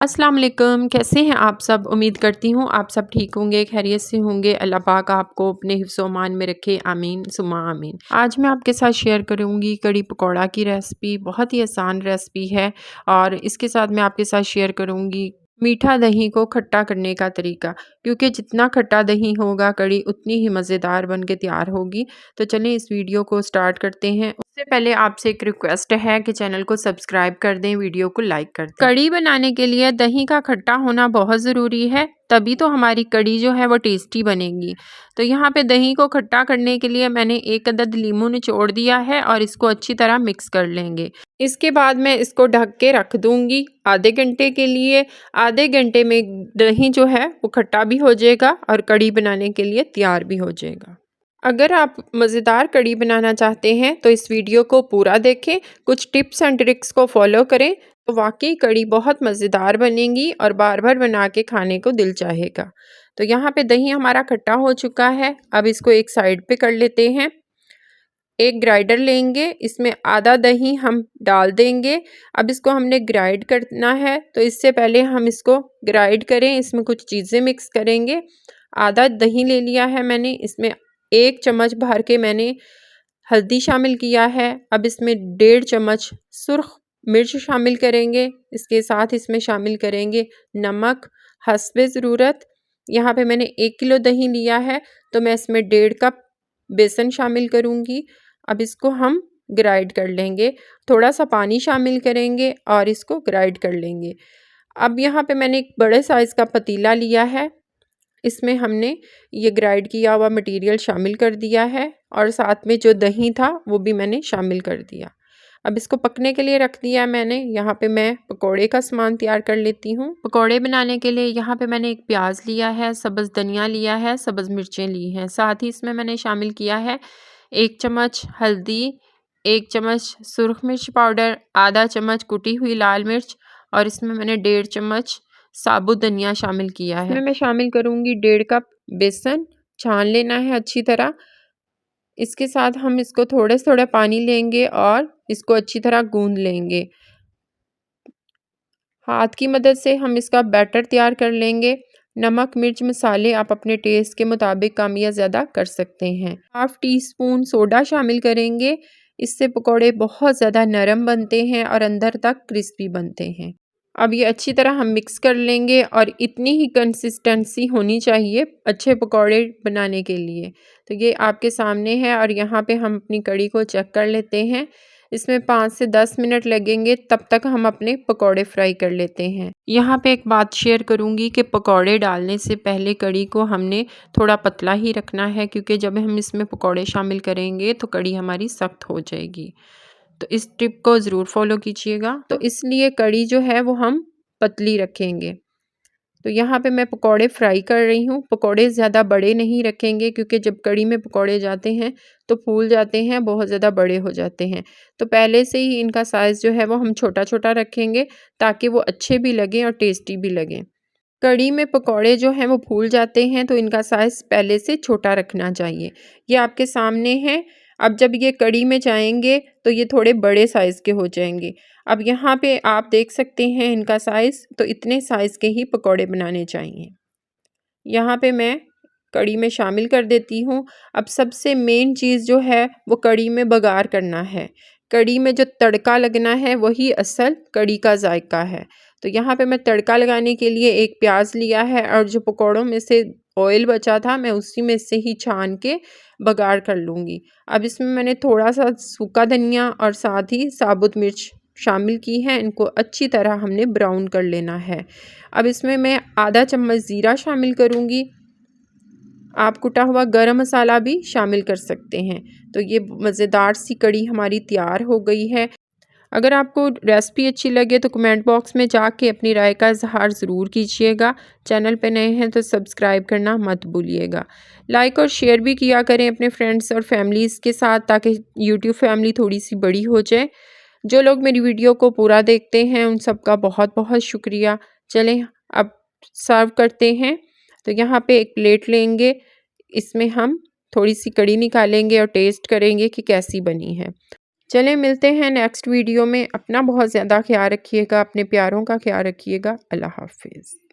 अस्सलाम वालेकुम, कैसे हैं आप सब? उम्मीद करती हूँ आप सब ठीक होंगे, खैरियत से होंगे। अल्लाह पाक आपको अपने हिफ्ज़ ओ अमान में रखे, आमीन सुम्मा आमीन। आज मैं आपके साथ शेयर करूँगी कड़ी पकौड़ा की रेसिपी। बहुत ही आसान रेसिपी है और इसके साथ मैं आपके साथ शेयर करूँगी मीठा दही को खट्टा करने का तरीका, क्योंकि जितना खट्टा दही होगा कड़ी उतनी ही मज़ेदार बन के तैयार होगी। तो चलें इस वीडियो को स्टार्ट करते हैं। उससे पहले आपसे एक रिक्वेस्ट है कि चैनल को सब्सक्राइब कर दें, वीडियो को लाइक कर दें। कड़ी बनाने के लिए दही का खट्टा होना बहुत ज़रूरी है, तभी तो हमारी कड़ी जो है वो टेस्टी बनेगी। तो यहाँ पे दही को खट्टा करने के लिए मैंने एक अदद लीमू निचोड़ दिया है और इसको अच्छी तरह मिक्स कर लेंगे। इसके बाद मैं इसको ढक के रख दूँगी आधे घंटे के लिए। आधे घंटे में दही जो है वो खट्टा भी हो जाएगा और कड़ी बनाने के लिए तैयार भी हो जाएगा। अगर आप मज़ेदार कड़ी बनाना चाहते हैं तो इस वीडियो को पूरा देखें, कुछ टिप्स एंड ट्रिक्स को फॉलो करें तो वाकई कड़ी बहुत मज़ेदार बनेगी और बार बार बना के खाने को दिल चाहेगा। तो यहाँ पे दही हमारा खट्टा हो चुका है, अब इसको एक साइड पे कर लेते हैं। एक ग्राइंडर लेंगे, इसमें आधा दही हम डाल देंगे। अब इसको हमने ग्राइंड करना है, तो इससे पहले हम इसको ग्राइंड करें, इसमें कुछ चीज़ें मिक्स करेंगे। आधा दही ले लिया है मैंने, इसमें 1 चम्मच भर के मैंने हल्दी शामिल किया है। अब इसमें 1.5 चम्मच सुर्ख मिर्च शामिल करेंगे। इसके साथ इसमें शामिल करेंगे नमक हस्बे ज़रूरत। यहाँ पे मैंने 1 किलो दही लिया है, तो मैं इसमें 1.5 कप बेसन शामिल करूँगी। अब इसको हम ग्राइंड कर लेंगे, थोड़ा सा पानी शामिल करेंगे और इसको ग्राइंड कर लेंगे। अब यहाँ पे मैंने एक बड़े साइज़ का पतीला लिया है, इसमें हमने ये ग्राइंड किया हुआ मटेरियल शामिल कर दिया है और साथ में जो दही था वो भी मैंने शामिल कर दिया। अब इसको पकने के लिए रख दिया मैंने। यहाँ पे मैं पकोड़े का सामान तैयार कर लेती हूँ। पकोड़े बनाने के लिए यहाँ पे मैंने एक प्याज लिया है, सब्ज़ धनिया लिया है, सब्ज़ मिर्चें ली हैं। साथ ही इसमें मैंने शामिल किया है 1 चम्मच हल्दी, 1 चम्मच सुरख मिर्च पाउडर, आधा चम्मच कुटी हुई लाल मिर्च और इसमें मैंने 1.5 चम्मच साबुत धनिया शामिल किया है। इसमें मैं शामिल करूँगी 1.5 कप बेसन, छान लेना है अच्छी तरह। इसके साथ हम इसको थोड़े थोड़ा पानी लेंगे और इसको अच्छी तरह गूंद लेंगे। हाथ की मदद से हम इसका बैटर तैयार कर लेंगे। नमक मिर्च मसाले आप अपने टेस्ट के मुताबिक कम या ज़्यादा कर सकते हैं। हाफ़ टी स्पून सोडा शामिल करेंगे, इससे पकौड़े बहुत ज़्यादा नरम बनते हैं और अंदर तक क्रिस्पी बनते हैं। अब ये अच्छी तरह हम मिक्स कर लेंगे और इतनी ही कंसिस्टेंसी होनी चाहिए अच्छे पकौड़े बनाने के लिए। तो ये आपके सामने है और यहाँ पे हम अपनी कड़ी को चेक कर लेते हैं। इसमें 5 से 10 मिनट लगेंगे, तब तक हम अपने पकौड़े फ्राई कर लेते हैं। यहाँ पे एक बात शेयर करूँगी कि पकौड़े डालने से पहले कड़ी को हमने थोड़ा पतला ही रखना है, क्योंकि जब हम इसमें पकौड़े शामिल करेंगे तो कड़ी हमारी सख्त हो जाएगी। तो इस टिप को ज़रूर फॉलो कीजिएगा। तो इसलिए कड़ी जो है वो हम पतली रखेंगे। तो यहाँ पे मैं पकौड़े फ्राई कर रही हूँ। पकौड़े ज़्यादा बड़े नहीं रखेंगे, क्योंकि जब कड़ी में पकौड़े जाते हैं तो फूल जाते हैं, बहुत ज़्यादा बड़े हो जाते हैं। तो पहले से ही इनका साइज़ जो है वो हम छोटा छोटा रखेंगे, ताकि वो अच्छे भी लगें और टेस्टी भी लगें। कड़ी में पकौड़े जो हैं वो फूल जाते हैं, तो इनका साइज़ पहले से छोटा रखना चाहिए। ये आपके सामने है। अब जब ये कड़ी में जाएंगे तो ये थोड़े बड़े साइज़ के हो जाएंगे। अब यहाँ पे आप देख सकते हैं इनका साइज़, तो इतने साइज़ के ही पकौड़े बनाने चाहिए। यहाँ पे मैं कड़ी में शामिल कर देती हूँ। अब सबसे मेन चीज़ जो है वो कड़ी में बघार करना है। कड़ी में जो तड़का लगना है वही असल कड़ी का जायका है। तो यहाँ पे मैं तड़का लगाने के लिए एक प्याज लिया है और जो पकौड़ों में से ऑयल बचा था मैं उसी में से ही छान के बघार कर लूँगी। अब इसमें मैंने थोड़ा सा सूखा धनिया और साथ ही साबुत मिर्च शामिल की है। इनको अच्छी तरह हमने ब्राउन कर लेना है। अब इसमें मैं आधा चम्मच ज़ीरा शामिल करूँगी। आप कुटा हुआ गरम मसाला भी शामिल कर सकते हैं। तो ये मज़ेदार सी कड़ी हमारी तैयार हो गई है। अगर आपको रेसिपी अच्छी लगे तो कमेंट बॉक्स में जाके अपनी राय का इज़हार ज़रूर कीजिएगा। चैनल पे नए हैं तो सब्सक्राइब करना मत भूलिएगा। लाइक और शेयर भी किया करें अपने फ्रेंड्स और फैमिलीज़ के साथ, ताकि यूट्यूब फैमिली थोड़ी सी बड़ी हो जाए। जो लोग मेरी वीडियो को पूरा देखते हैं उन सब का बहुत बहुत शुक्रिया। चलें अब सर्व करते हैं। तो यहाँ पे एक प्लेट लेंगे, इसमें हम थोड़ी सी कड़ी निकालेंगे और टेस्ट करेंगे कि कैसी बनी है। चलें मिलते हैं नेक्स्ट वीडियो में। अपना बहुत ज़्यादा ख्याल रखिएगा, अपने प्यारों का ख्याल रखिएगा। अल्लाह हाफ़िज़।